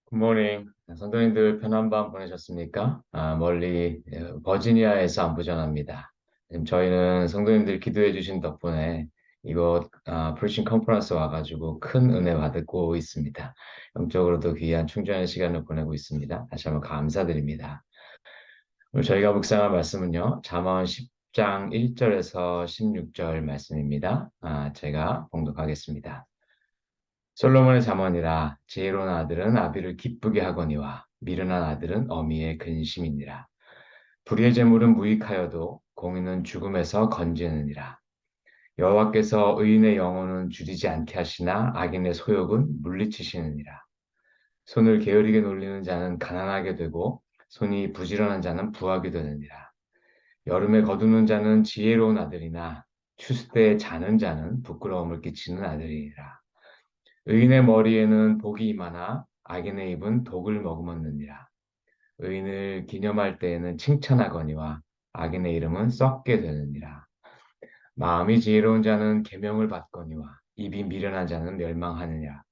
굿모닝. 성도님들 편한 밤 보내셨습니까? 멀리 버지니아에서 안부전합니다. 지금 저희는 성도님들 기도해 주신 덕분에 이곳 프리칭 컨퍼런스 와가지고 큰 은혜 받고 있습니다. 영적으로도 귀한 충전의 시간을 보내고 있습니다. 다시 한번 감사드립니다. 오늘 저희가 묵상할 말씀은요, 잠언 10장 1절에서 16절 말씀입니다. 제가 봉독하겠습니다. 솔로몬의 잠언이라 지혜로운 아들은 아비를 기쁘게 하거니와 미련한 아들은 어미의 근심이니라. 불의의 재물은 무익하여도 공의는 죽음에서 건지느니라. 여호와께서 의인의 영혼은 줄이지 않게 하시나 악인의 소욕은 물리치시느니라. 손을 게으르게 놀리는 자는 가난하게 되고 손이 부지런한 자는 부하게 되느니라. 여름에 거두는 자는 지혜로운 아들이나 추수 때에 자는 자는 부끄러움을 끼치는 아들이니라. 의인의 머리에는 복이 임하나 악인의 입은 독을 머금었느니라. 의인을 기념할 때에는 칭찬하거니와 악인의 이름은 썩게 되느니라. 마음이 지혜로운 자는 계명을 받거니와 입이 미련한 자는 멸망하느니라.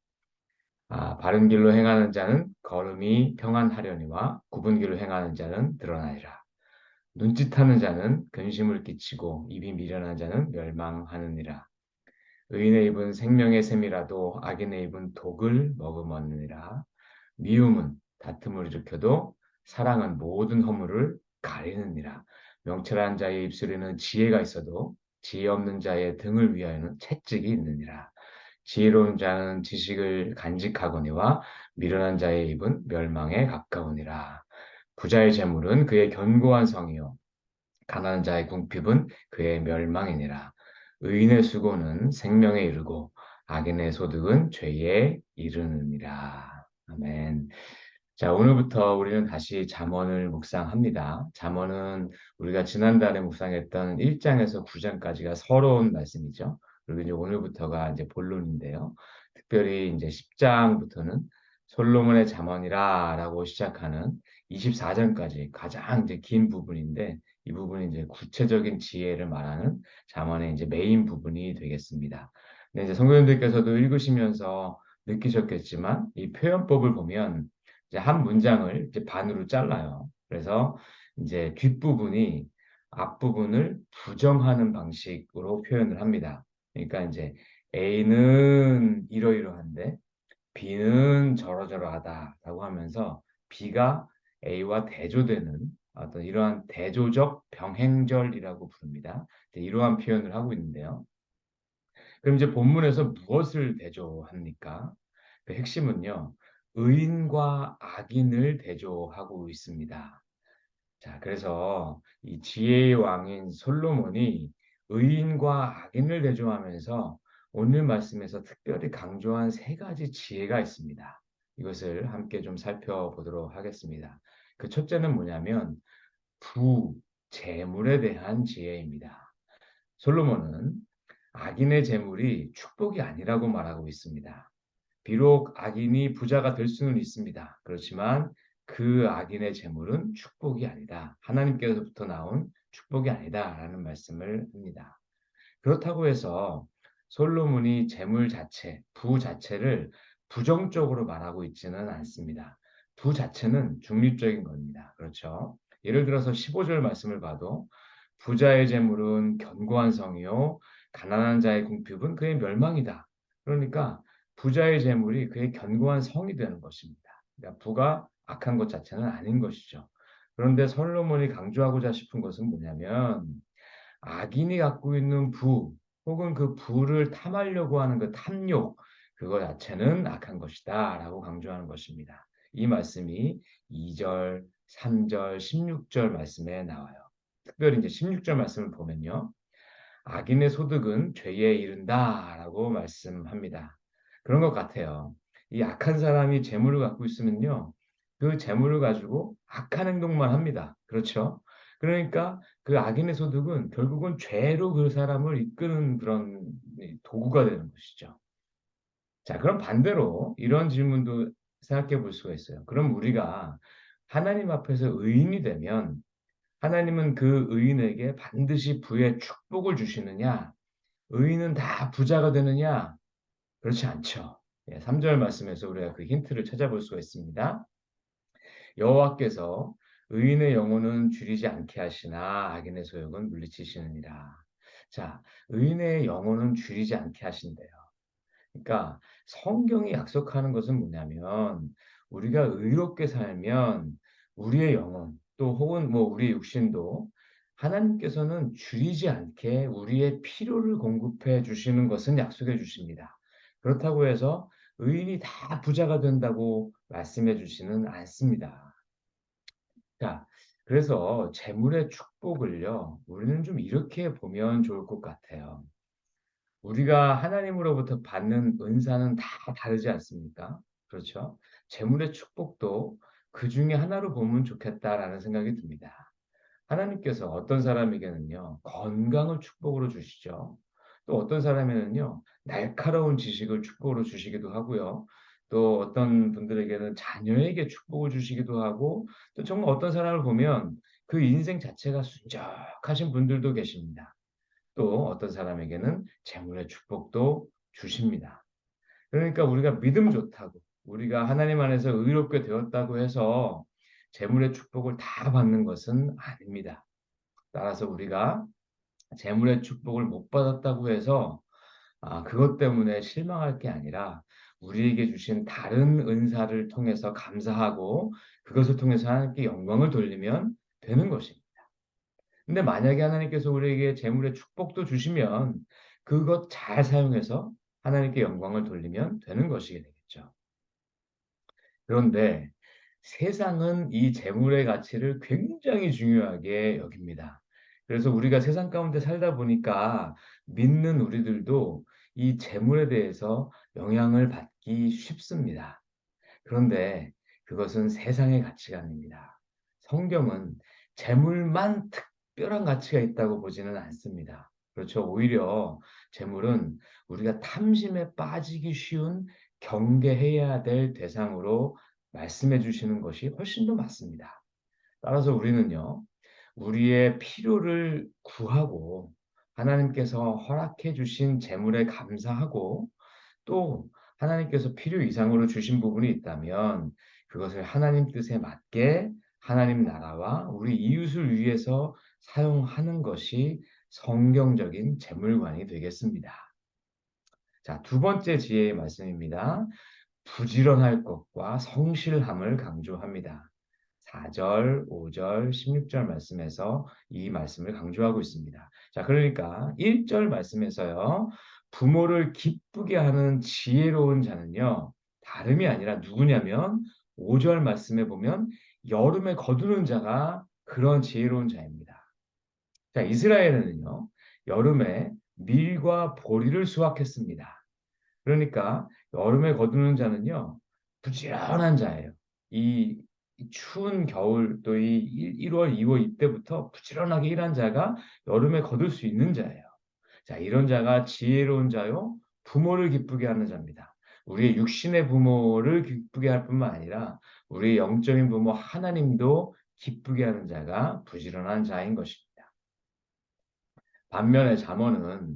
바른 길로 행하는 자는 걸음이 평안하려니와 굽은 길로 행하는 자는 드러나리라. 눈짓하는 자는 근심을 끼치고 입이 미련한 자는 멸망하느니라. 의인의 입은 생명의 샘이라도 악인의 입은 독을 머금었느니라. 미움은 다툼을 일으켜도 사랑은 모든 허물을 가리느니라. 명철한 자의 입술에는 지혜가 있어도 지혜 없는 자의 등을 위하여는 채찍이 있느니라. 지혜로운 자는 지식을 간직하거니와 미련한 자의 입은 멸망에 가까우니라. 부자의 재물은 그의 견고한 성이요 가난한 자의 궁핍은 그의 멸망이니라. 의인의 수고는 생명에 이르고 악인의 소득은 죄에 이르느니라. 아멘. 자, 오늘부터 우리는 다시 잠언을 묵상합니다. 잠언은 우리가 지난달에 묵상했던 1장에서 9장까지가 서러운 말씀이죠. 그리고 이제 오늘부터가 이제 본론인데요. 특별히 이제 10장부터는 솔로몬의 잠언이라라고 시작하는 24장까지 가장 이제 긴 부분인데 이 부분이 이제 구체적인 지혜를 말하는 잠언의 이제 메인 부분이 되겠습니다. 근데 이제 성도님들께서도 읽으시면서 느끼셨겠지만 이 표현법을 보면 이제 한 문장을 이제 반으로 잘라요. 그래서 이제 뒷부분이 앞부분을 부정하는 방식으로 표현을 합니다. 그러니까 이제 A는 이러이러한데 B는 저러저러하다라고 하면서 B가 A와 대조되는 어떤 이러한 대조적 병행절이라고 부릅니다. 이러한 표현을 하고 있는데요. 그럼 이제 본문에서 무엇을 대조합니까? 그 핵심은요, 의인과 악인을 대조하고 있습니다. 자, 그래서 이 지혜의 왕인 솔로몬이 의인과 악인을 대조하면서 오늘 말씀에서 특별히 강조한 세 가지 지혜가 있습니다. 이것을 함께 좀 살펴보도록 하겠습니다. 그 첫째는 뭐냐면 재물에 대한 지혜입니다. 솔로몬은 악인의 재물이 축복이 아니라고 말하고 있습니다. 비록 악인이 부자가 될 수는 있습니다. 그렇지만 그 악인의 재물은 축복이 아니다. 하나님께로부터 나온 축복이 아니다라는 말씀을 합니다. 그렇다고 해서 솔로몬이 재물 자체, 부 자체를 부정적으로 말하고 있지는 않습니다. 부 자체는 중립적인 겁니다. 그렇죠? 예를 들어서 15절 말씀을 봐도 부자의 재물은 견고한 성이요 가난한 자의 궁핍은 그의 멸망이다. 그러니까 부자의 재물이 그의 견고한 성이 되는 것입니다. 그러니까 부가 악한 것 자체는 아닌 것이죠. 그런데 솔로몬이 강조하고자 싶은 것은 뭐냐면 악인이 갖고 있는 부 혹은 그 부를 탐하려고 하는 그 탐욕 그거 자체는 악한 것이다라고 강조하는 것입니다. 이 말씀이 2절, 3절, 16절 말씀에 나와요. 특별히 이제 16절 말씀을 보면요. 악인의 소득은 죄에 이른다라고 말씀합니다. 그런 것 같아요. 이 악한 사람이 재물을 갖고 있으면요. 그 재물을 가지고 악한 행동만 합니다. 그렇죠? 그러니까 그 악인의 소득은 결국은 죄로 그 사람을 이끄는 그런 도구가 되는 것이죠. 자, 그럼 반대로 이런 질문도 생각해 볼 수가 있어요. 그럼 우리가 하나님 앞에서 의인이 되면 하나님은 그 의인에게 반드시 부의 축복을 주시느냐? 의인은 다 부자가 되느냐? 그렇지 않죠. 3절 말씀에서 우리가 그 힌트를 찾아볼 수가 있습니다. 여호와께서 의인의 영혼은 줄이지 않게 하시나 악인의 소욕은 물리치시느니라. 자, 의인의 영혼은 줄이지 않게 하신대요. 그러니까 성경이 약속하는 것은 뭐냐면 우리가 의롭게 살면 우리의 영혼 또 혹은 뭐 우리의 육신도 하나님께서는 줄이지 않게 우리의 필요를 공급해 주시는 것은 약속해 주십니다. 그렇다고 해서 의인이 다 부자가 된다고 말씀해 주지는 않습니다. 자, 그래서 재물의 축복을요, 우리는 좀 이렇게 보면 좋을 것 같아요. 우리가 하나님으로부터 받는 은사는 다 다르지 않습니까? 그렇죠? 재물의 축복도 그중에 하나로 보면 좋겠다라는 생각이 듭니다. 하나님께서 어떤 사람에게는요, 건강을 축복으로 주시죠. 또 어떤 사람에는요, 날카로운 지식을 축복으로 주시기도 하고요. 또 어떤 분들에게는 자녀에게 축복을 주시기도 하고, 또 정말 어떤 사람을 보면 그 인생 자체가 순적하신 분들도 계십니다. 또 어떤 사람에게는 재물의 축복도 주십니다. 그러니까 우리가 믿음 좋다고, 우리가 하나님 안에서 의롭게 되었다고 해서 재물의 축복을 다 받는 것은 아닙니다. 따라서 우리가 재물의 축복을 못 받았다고 해서 그것 때문에 실망할 게 아니라 우리에게 주신 다른 은사를 통해서 감사하고 그것을 통해서 하나님께 영광을 돌리면 되는 것입니다. 근데 만약에 하나님께서 우리에게 재물의 축복도 주시면 그것 잘 사용해서 하나님께 영광을 돌리면 되는 것이 되겠죠. 그런데 세상은 이 재물의 가치를 굉장히 중요하게 여깁니다. 그래서 우리가 세상 가운데 살다 보니까 믿는 우리들도 이 재물에 대해서 영향을 받기 쉽습니다. 그런데 그것은 세상의 가치가 아닙니다. 성경은 재물만 특별한 가치가 있다고 보지는 않습니다. 그렇죠. 오히려 재물은 우리가 탐심에 빠지기 쉬운 경계해야 될 대상으로 말씀해 주시는 것이 훨씬 더 맞습니다. 따라서 우리는요, 우리의 필요를 구하고 하나님께서 허락해 주신 재물에 감사하고 또 하나님께서 필요 이상으로 주신 부분이 있다면 그것을 하나님 뜻에 맞게 하나님 나라와 우리 이웃을 위해서 사용하는 것이 성경적인 재물관이 되겠습니다. 자, 두 번째 지혜의 말씀입니다. 부지런할 것과 성실함을 강조합니다. 4절, 5절, 16절 말씀에서 이 말씀을 강조하고 있습니다. 자, 그러니까 1절 말씀에서요. 부모를 기쁘게 하는 지혜로운 자는요. 다름이 아니라 누구냐면 5절 말씀에 보면 여름에 거두는 자가 그런 지혜로운 자입니다. 자, 이스라엘은요. 여름에 밀과 보리를 수확했습니다. 그러니까 여름에 거두는 자는요, 부지런한 자예요. 이, 이 추운 겨울 또 이 1월, 2월 이때부터 부지런하게 일한 자가 여름에 거둘 수 있는 자예요. 자, 이런 자가 지혜로운 자요, 부모를 기쁘게 하는 자입니다. 우리의 육신의 부모를 기쁘게 할 뿐만 아니라 우리의 영적인 부모 하나님도 기쁘게 하는 자가 부지런한 자인 것입니다. 반면에 잠언은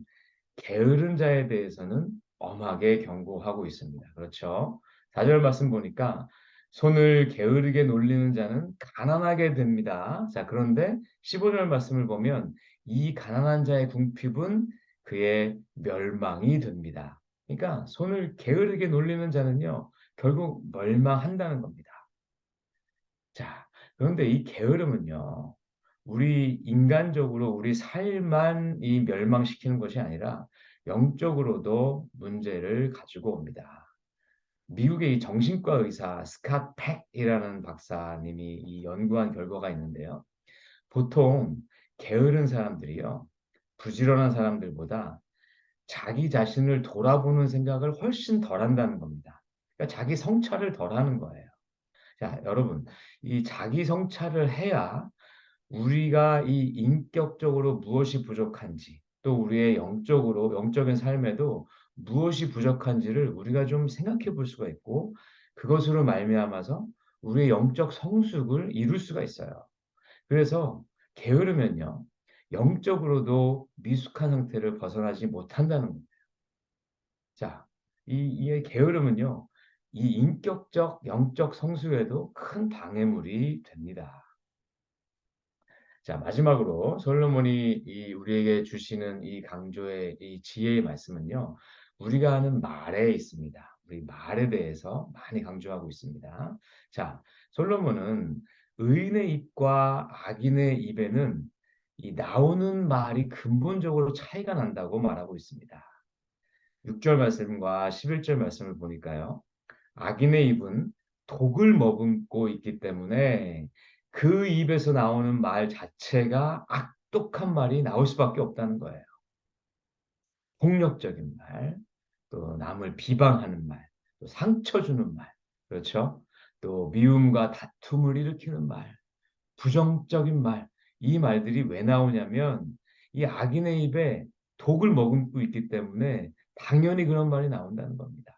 게으른 자에 대해서는 엄하게 경고하고 있습니다. 그렇죠? 4절 말씀 보니까 손을 게으르게 놀리는 자는 가난하게 됩니다. 자, 그런데 15절 말씀을 보면 이 가난한 자의 궁핍은 그의 멸망이 됩니다. 그러니까 손을 게으르게 놀리는 자는요, 결국 멸망한다는 겁니다. 자, 그런데 이 게으름은요, 우리 인간적으로 우리 삶만 이 멸망시키는 것이 아니라 영적으로도 문제를 가지고 옵니다. 미국의 이 정신과 의사 스캇 팩이라는 박사님이 이 연구한 결과가 있는데요. 보통 게으른 사람들이요, 부지런한 사람들보다 자기 자신을 돌아보는 생각을 훨씬 덜 한다는 겁니다. 그러니까 자기 성찰을 덜 하는 거예요. 자, 여러분, 이 자기 성찰을 해야 우리가 이 인격적으로 무엇이 부족한지, 또 우리의 영적으로, 영적인 삶에도 무엇이 부족한지를 우리가 좀 생각해 볼 수가 있고, 그것으로 말미암아서 우리의 영적 성숙을 이룰 수가 있어요. 그래서 게으르면요, 영적으로도 미숙한 상태를 벗어나지 못한다는 겁니다. 자, 이 게으름은요, 이 인격적, 영적 성숙에도 큰 방해물이 됩니다. 자, 마지막으로 솔로몬이 우리에게 주시는 이 강조의 이 지혜의 말씀은요, 우리가 하는 말에 있습니다. 우리 말에 대해서 많이 강조하고 있습니다. 자, 솔로몬은 의인의 입과 악인의 입에는 이 나오는 말이 근본적으로 차이가 난다고 말하고 있습니다. 6절 말씀과 11절 말씀을 보니까요. 악인의 입은 독을 머금고 있기 때문에 그 입에서 나오는 말 자체가 악독한 말이 나올 수밖에 없다는 거예요. 폭력적인 말, 또 남을 비방하는 말, 또 상처 주는 말, 그렇죠? 또 미움과 다툼을 일으키는 말, 부정적인 말, 이 말들이 왜 나오냐면 이 악인의 입에 독을 머금고 있기 때문에 당연히 그런 말이 나온다는 겁니다.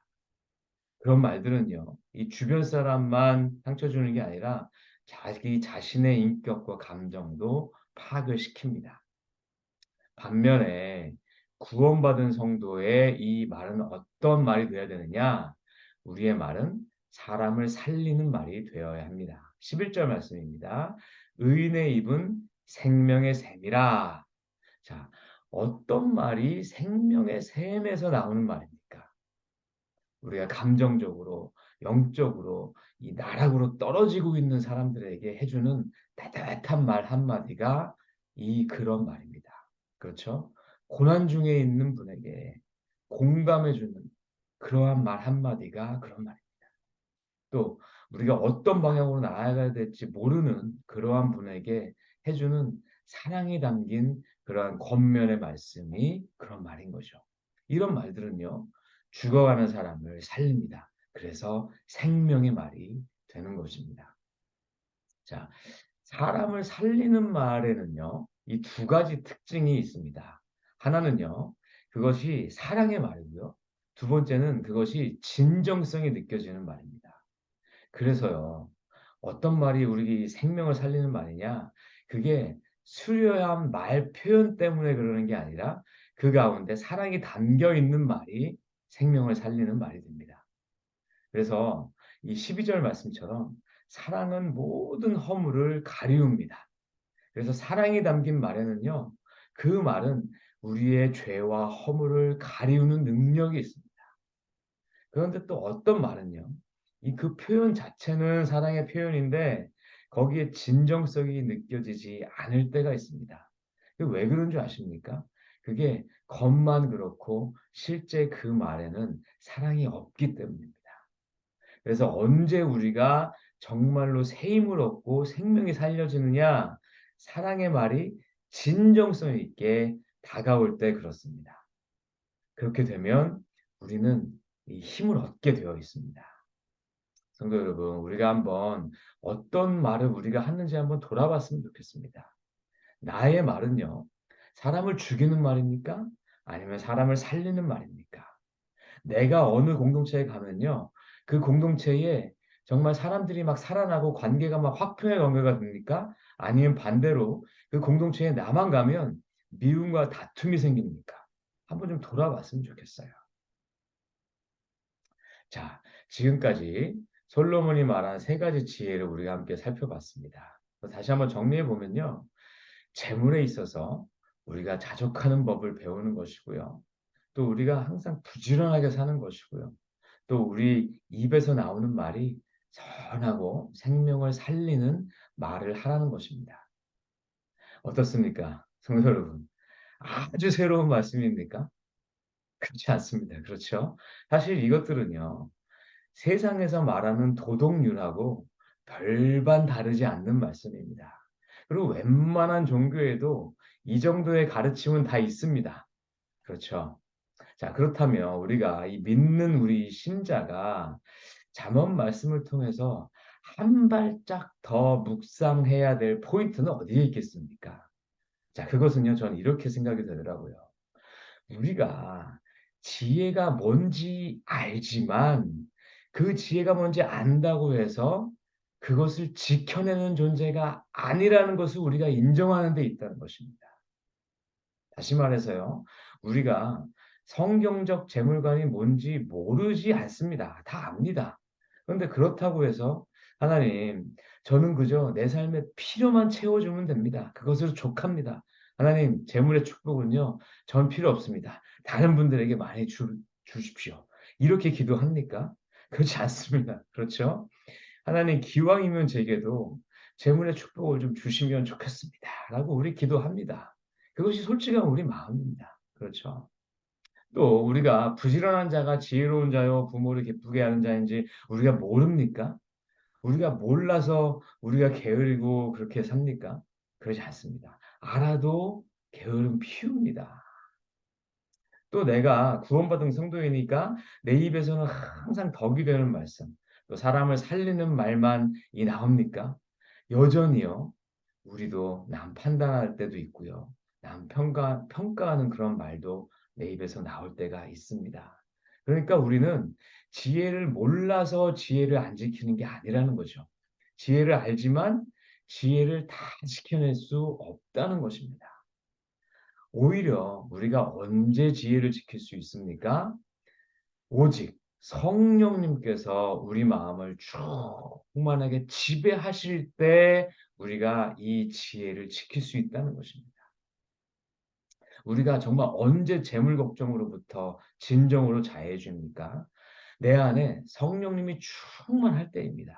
그런 말들은요, 이 주변 사람만 상처 주는 게 아니라 자기 자신의 인격과 감정도 파악을 시킵니다. 반면에 구원받은 성도의 이 말은 어떤 말이 되어야 되느냐? 우리의 말은 사람을 살리는 말이 되어야 합니다. 11절 말씀입니다. 의인의 입은 생명의 샘이라. 자, 어떤 말이 생명의 샘에서 나오는 말입니까? 우리가 감정적으로, 영적으로, 이 나락으로 떨어지고 있는 사람들에게 해주는 따뜻한 말 한마디가 이 그런 말입니다. 그렇죠? 고난 중에 있는 분에게 공감해주는 그러한 말 한마디가 그런 말입니다. 또 우리가 어떤 방향으로 나아가야 될지 모르는 그러한 분에게 해주는 사랑이 담긴 그러한 권면의 말씀이 그런 말인 거죠. 이런 말들은요, 죽어가는 사람을 살립니다. 그래서 생명의 말이 되는 것입니다. 자, 사람을 살리는 말에는요, 이 두 가지 특징이 있습니다. 하나는요, 그것이 사랑의 말이고요. 두 번째는 그것이 진정성이 느껴지는 말입니다. 그래서요, 어떤 말이 우리 생명을 살리는 말이냐? 그게 수려한 말 표현 때문에 그러는 게 아니라 그 가운데 사랑이 담겨 있는 말이 생명을 살리는 말이 됩니다. 그래서 이 12절 말씀처럼 사랑은 모든 허물을 가리웁니다. 그래서 사랑이 담긴 말에는요, 그 말은 우리의 죄와 허물을 가리우는 능력이 있습니다. 그런데 또 어떤 말은요. 이 그 표현 자체는 사랑의 표현인데 거기에 진정성이 느껴지지 않을 때가 있습니다. 왜 그런 줄 아십니까? 그게 겉만 그렇고 실제 그 말에는 사랑이 없기 때문입니다. 그래서 언제 우리가 정말로 새 힘을 얻고 생명이 살려지느냐? 사랑의 말이 진정성 있게 다가올 때 그렇습니다. 그렇게 되면 우리는 이 힘을 얻게 되어 있습니다. 성도 여러분, 우리가 한번 어떤 말을 우리가 하는지 한번 돌아봤으면 좋겠습니다. 나의 말은요, 사람을 죽이는 말입니까? 아니면 사람을 살리는 말입니까? 내가 어느 공동체에 가면요, 그 공동체에 정말 사람들이 막 살아나고 관계가 막 화평의 관계가 됩니까? 아니면 반대로 그 공동체에 나만 가면 미움과 다툼이 생깁니까? 한번 좀 돌아봤으면 좋겠어요. 자, 지금까지 솔로몬이 말한 세 가지 지혜를 우리가 함께 살펴봤습니다. 다시 한번 정리해 보면요. 재물에 있어서 우리가 자족하는 법을 배우는 것이고요. 또 우리가 항상 부지런하게 사는 것이고요. 또 우리 입에서 나오는 말이 선하고 생명을 살리는 말을 하라는 것입니다. 어떻습니까? 성도 여러분. 아주 새로운 말씀입니까? 그렇지 않습니다. 그렇죠? 사실 이것들은요. 세상에서 말하는 도덕률하고 별반 다르지 않는 말씀입니다. 그리고 웬만한 종교에도 이 정도의 가르침은 다 있습니다. 그렇죠. 자, 그렇다면 우리가 이 믿는 우리 신자가 잠언 말씀을 통해서 한 발짝 더 묵상해야 될 포인트는 어디에 있겠습니까? 자, 그것은요, 저는 이렇게 생각이 되더라고요. 우리가 지혜가 뭔지 알지만 그 지혜가 뭔지 안다고 해서 그것을 지켜내는 존재가 아니라는 것을 우리가 인정하는 데 있다는 것입니다. 다시 말해서요. 우리가 성경적 재물관이 뭔지 모르지 않습니다. 다 압니다. 그런데 그렇다고 해서 하나님, 저는 그저 내 삶의 필요만 채워주면 됩니다. 그것으로 족합니다. 하나님, 재물의 축복은요, 전 필요 없습니다. 다른 분들에게 많이 주십시오. 이렇게 기도합니까? 그렇지 않습니다. 그렇죠? 하나님, 기왕이면 제게도 재물의 축복을 좀 주시면 좋겠습니다. 라고 우리 기도합니다. 그것이 솔직한 우리 마음입니다. 그렇죠? 또 우리가 부지런한 자가 지혜로운 자요 부모를 기쁘게 하는 자인지 우리가 모릅니까? 우리가 몰라서 우리가 게으르고 그렇게 삽니까? 그러지 않습니다. 알아도 게으름 피웁니다. 또 내가 구원받은 성도이니까 내 입에서는 항상 덕이 되는 말씀, 또 사람을 살리는 말만이 나옵니까? 여전히요. 우리도 남 판단할 때도 있고요. 남 평가하는 그런 말도 내 입에서 나올 때가 있습니다. 그러니까 우리는 지혜를 몰라서 지혜를 안 지키는 게 아니라는 거죠. 지혜를 알지만 지혜를 다 지켜낼 수 없다는 것입니다. 오히려 우리가 언제 지혜를 지킬 수 있습니까? 오직 성령님께서 우리 마음을 충만하게 지배하실 때 우리가 이 지혜를 지킬 수 있다는 것입니다. 우리가 정말 언제 재물 걱정으로부터 진정으로 자유해집니까? 내 안에 성령님이 충만할 때입니다.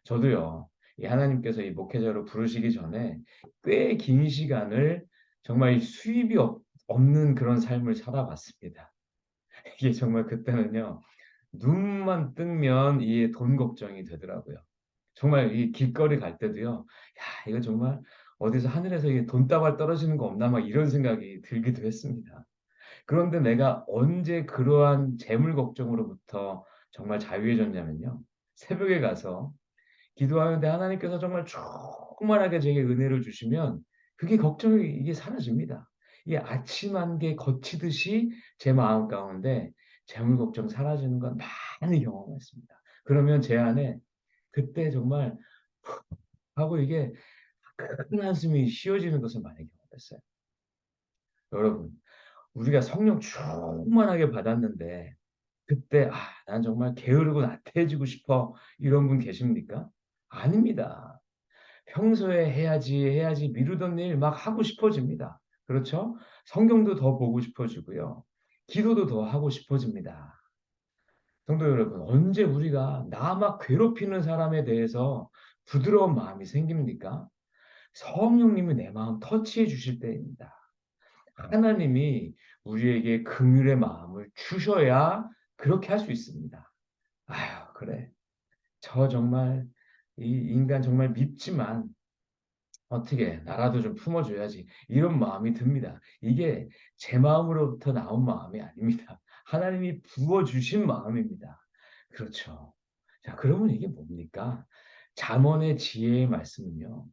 저도요, 이 하나님께서 이 목회자로 부르시기 전에 꽤 긴 시간을 정말 수입이 없는 그런 삶을 살아봤습니다. 이게 정말 그때는요, 눈만 뜨면 이 돈 걱정이 되더라고요. 정말 이 길거리 갈 때도요. 야, 이거 정말 어디서 하늘에서 이 돈다발 떨어지는 거 없나 막 이런 생각이 들기도 했습니다. 그런데 내가 언제 그러한 재물 걱정으로부터 정말 자유해졌냐면요. 새벽에 가서 기도하는데 하나님께서 정말 충만하게 제게 은혜를 주시면 그게 걱정이 이게 사라집니다. 이게 아침 안개 거치듯이 제 마음 가운데 재물 걱정 사라지는 건 많이 경험했습니다. 그러면 제 안에 그때 정말 푹 하고 이게 큰 한숨이 쉬어지는 것을 많이 경험했어요. 여러분, 우리가 성령 충만하게 받았는데 그때 '아 난 정말 게으르고 나태해지고 싶어.' 이런 분 계십니까? 아닙니다. 평소에 해야지 미루던 일 막 하고 싶어집니다. 그렇죠? 성경도 더 보고 싶어지고요. 기도도 더 하고 싶어집니다. 성도 여러분, 언제 우리가 나 막 괴롭히는 사람에 대해서 부드러운 마음이 생깁니까? 성령님이 내 마음 터치해 주실 때입니다. 하나님이 우리에게 긍휼의 마음을 주셔야 그렇게 할 수 있습니다. "아유 그래. 저 정말 이 인간 정말 밉지만 어떻게 나라도 좀 품어 줘야지." 이런 마음이 듭니다. 이게 제 마음으로부터 나온 마음이 아닙니다. 하나님이 부어 주신 마음입니다. 그렇죠. 자 그러면 이게 뭡니까? 잠언의 지혜의 말씀은요.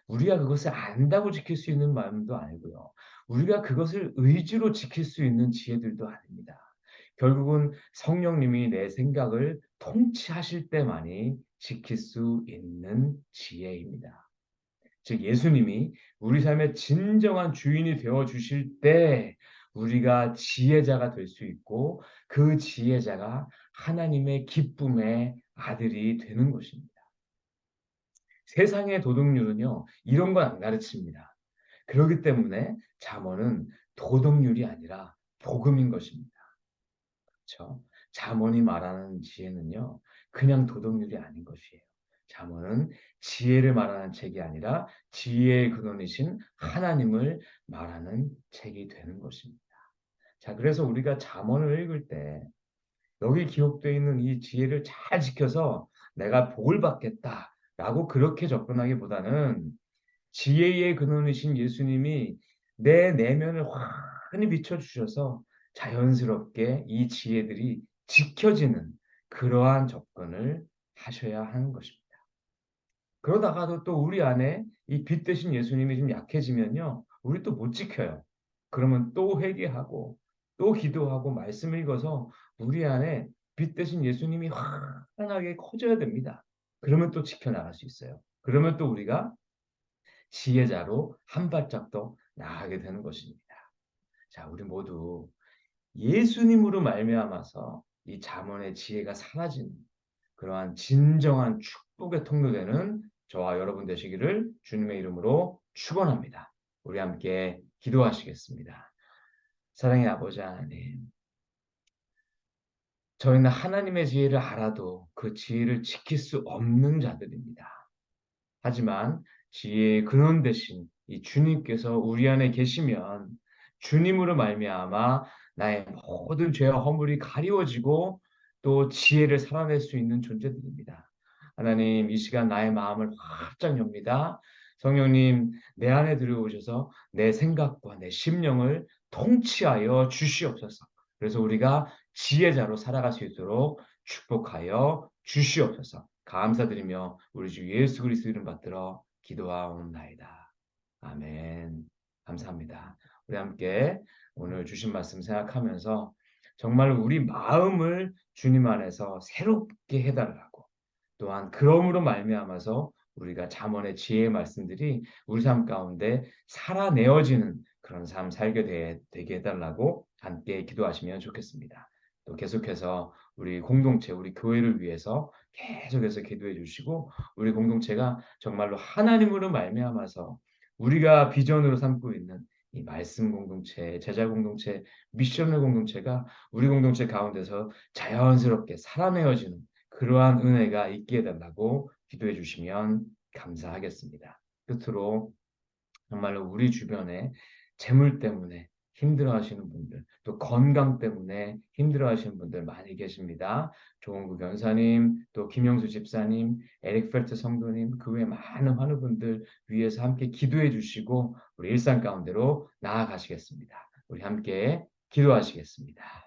우리가 그것을 안다고 지킬 수 있는 마음도 아니고요. 우리가 그것을 의지로 지킬 수 있는 지혜들도 아닙니다. 결국은 성령님이 내 생각을 통치하실 때만이 지킬 수 있는 지혜입니다. 즉 예수님이 우리 삶의 진정한 주인이 되어 주실 때 우리가 지혜자가 될 수 있고 그 지혜자가 하나님의 기쁨의 아들이 되는 것입니다. 세상의 도덕률은요. 이런 걸 안 가르칩니다. 그렇기 때문에 잠언은 도덕률이 아니라 복음인 것입니다. 그렇죠? 잠언이 말하는 지혜는요. 그냥 도덕률이 아닌 것이에요. 잠언은 지혜를 말하는 책이 아니라 지혜의 근원이신 하나님을 말하는 책이 되는 것입니다. 자, 그래서 우리가 잠언을 읽을 때 여기 기록되어 있는 이 지혜를 잘 지켜서 '내가 복을 받겠다.'라고 그렇게 접근하기보다는 지혜의 근원이신 예수님이 내 내면을 환히 비춰 주셔서 자연스럽게 이 지혜들이 지켜지는 그러한 접근을 하셔야 하는 것입니다. 그러다가도 또 우리 안에 이 빛 대신 예수님이 좀 약해지면요. 우리 또 못 지켜요. 그러면 또 회개하고 또 기도하고 말씀 읽어서 우리 안에 빛 대신 예수님이 환하게 커져야 됩니다. 그러면 또 지켜나갈 수 있어요. 그러면 또 우리가 지혜자로 한 발짝 더 나아가게 되는 것입니다. 자, 우리 모두 예수님으로 말미암아서 이 잠언의 지혜가 사라지는 그러한 진정한 축복의 통로되는 저와 여러분 되시기를 주님의 이름으로 축원합니다. 우리 함께 기도하시겠습니다. 사랑의 아버지 하나님, 저희는 하나님의 지혜를 알아도 그 지혜를 지킬 수 없는 자들입니다. 하지만 지혜의 근원 되신 이 주님께서 우리 안에 계시면 주님으로 말미암아 나의 모든 죄와 허물이 가리워지고 또 지혜를 살아낼 수 있는 존재들입니다. 하나님, 이 시간 나의 마음을 활짝 엽니다. 성령님, 내 안에 들어오셔서 내 생각과 내 심령을 통치하여 주시옵소서. 그래서 우리가 지혜자로 살아갈 수 있도록 축복하여 주시옵소서. 감사드리며 우리 주 예수 그리스도 이름 받들어 기도하옵나이다. 아멘. 감사합니다. 우리 함께 오늘 주신 말씀 생각하면서 정말 우리 마음을 주님 안에서 새롭게 해달라고, 또한 그러므로 말미암아서 우리가 잠언의 지혜의 말씀들이 우리 삶 가운데 살아내어지는 그런 삶 되게 해달라고 함께 기도하시면 좋겠습니다. 또 계속해서 우리 공동체, 우리 교회를 위해서 계속해서 기도해 주시고, 우리 공동체가 정말로 하나님으로 말미암아서 우리가 비전으로 삼고 있는 이 말씀 공동체, 제자 공동체, 미션을 공동체가 우리 공동체 가운데서 자연스럽게 살아내어지는 그러한 은혜가 있게 해달라고 기도해 주시면 감사하겠습니다. 끝으로 정말로 우리 주변에 재물 때문에 힘들어하시는 분들, 또 건강 때문에 힘들어하시는 분들 많이 계십니다. 조은구 변사님, 또 김영수 집사님, 에릭 펠트 성도님, 그 외 많은 환우분들 위해서 함께 기도해 주시고 우리 일상 가운데로 나아가시겠습니다. 우리 함께 기도하시겠습니다.